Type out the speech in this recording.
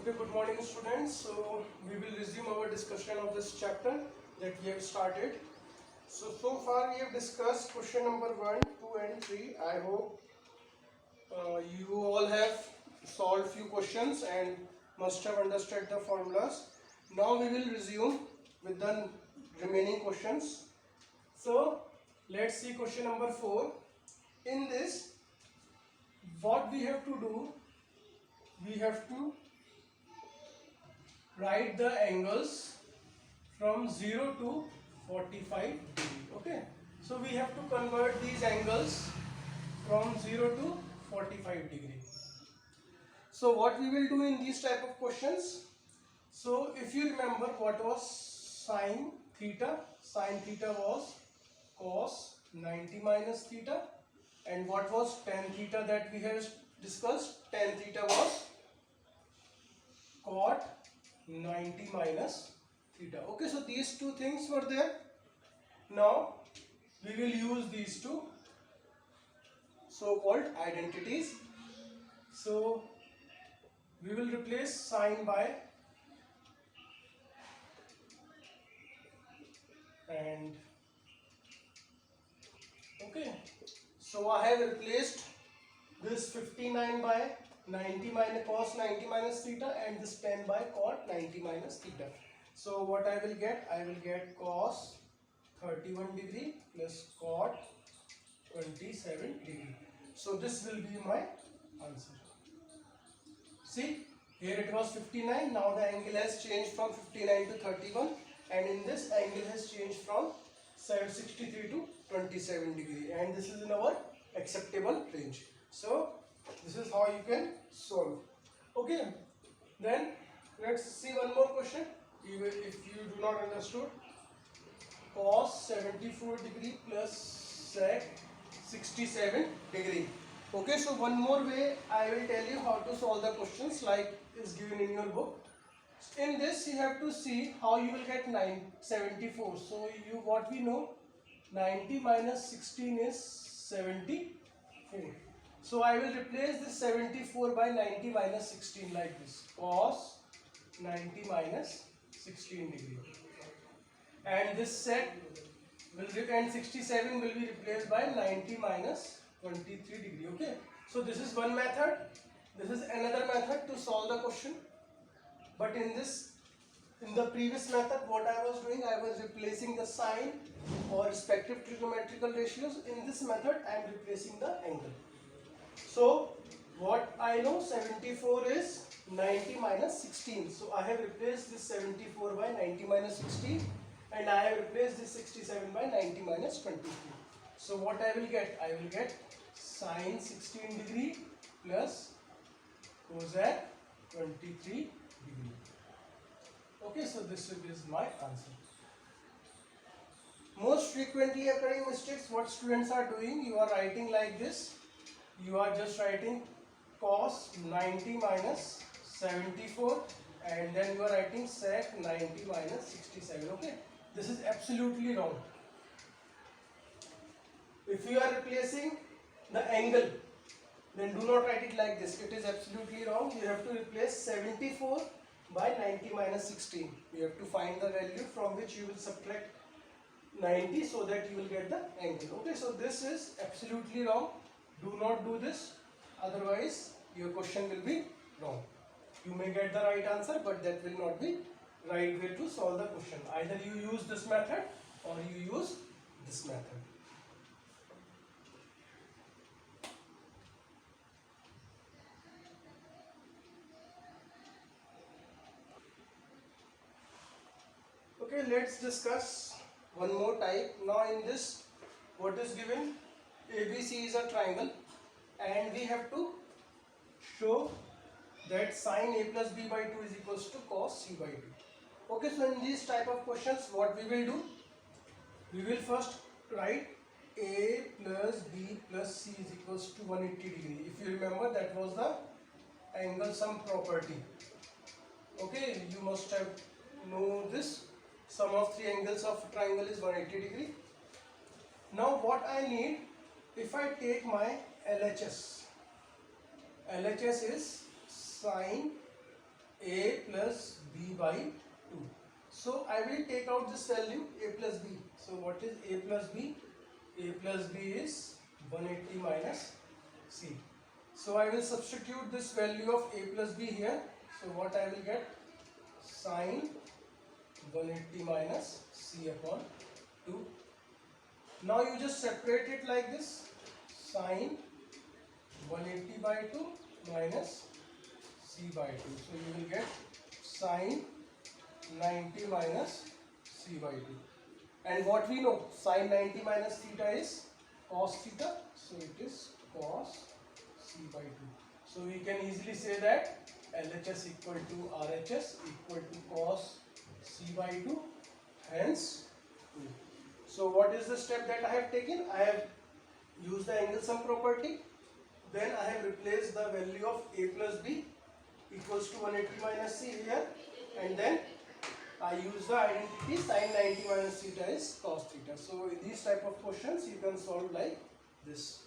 Okay, good morning students. So we will resume our discussion of this chapter that we have started. So far we have discussed question number 1, 2 and 3. I hope you all have solved few questions and must have understood the formulas. Now we will resume with the remaining questions. So let's see question number 4. In this, what we have to do, we have to write the angles from 0 to 45 degree. Okay, so we have to convert these angles from 0 to 45 degree. So what we will do in these type of questions, so if you remember what was sine theta was cos 90 minus theta, and what was tan theta that we have discussed, tan theta was cot 90 minus theta. Okay, so these two things were there. Now we will use these two so-called identities. So we will replace sine by and okay. So I have replaced this 59 by 90 minus cos 90 minus theta and this 10 by cot 90 minus theta. So what I will get cos 31 degree plus cot 27 degree. So this will be my answer. See, here it was 59, now the angle has changed from 59 to 31, and in this angle has changed from 763 to 27 degree, and this is in our acceptable range. So this is how you can solve. Okay, then let's see one more question. Even if you do not understood, cos 74 degree plus sec 67 degree. Okay, so one more way I will tell you how to solve the questions like is given in your book. In this you have to see how you will get 74. So what we know, 90 minus 16 is 74. So I will replace this 74 by 90 minus 16 like this, cos 90 minus 16 degree, and this sec will and 67 will be replaced by 90 minus 23 degree. Okay, so this is one method. This is another method to solve the question. But in the previous method, what I was doing, I was replacing the sine or respective trigonometrical ratios. In this method, I am replacing the angle. So what I know, 74 is 90 minus 16. So I have replaced this 74 by 90 minus 16, and I have replaced this 67 by 90 minus 23. So what I will get sine 16 degree plus cosec 23 degree. Okay, so this is my answer. Most frequently occurring mistakes what students are doing, you are writing like this. You are just writing cos 90 minus 74, and then you are writing sec 90 minus 67. Okay, this is absolutely wrong. If you are replacing the angle, then do not write it like this. It is absolutely wrong. You have to replace 74 by 90 minus 16. You have to find the value from which you will subtract 90 so that you will get the angle. Okay, so this is absolutely wrong. Do not do this, otherwise your question will be wrong. You may get the right answer, but that will not be right way to solve the question. Either you use this method or you use this method. Okay, let's discuss one more type. Now in this, what is given? ABC is a triangle, and we have to show that sine A plus B by 2 is equals to cos C by 2. Okay, so in these type of questions, what we will do? We will first write A plus B plus C is equals to 180 degree. If you remember, that was the angle sum property. Okay, you must have know this. Sum of three angles of a triangle is 180 degree. Now what I need, if I take my LHS is sine a plus b by 2. So I will take out this value a plus b. So what is a plus b? A plus b is 180 minus c. So I will substitute this value of a plus b here. So what I will get? Sine 180 minus c upon 2. Now you just separate it like this. Sine 180 by 2 minus c by 2. So you will get sine 90 minus c by 2. And what we know, sine 90 minus theta is cos theta. So it is cos c by 2. So we can easily say that LHS equal to RHS equal to cos c by 2, hence 2. So what is the step that I have taken? I have used the angle sum property. Then I have replaced the value of a plus b equals to 180 minus c here, and then I use the identity sin 90 minus theta is cos theta. So in these type of questions you can solve like this.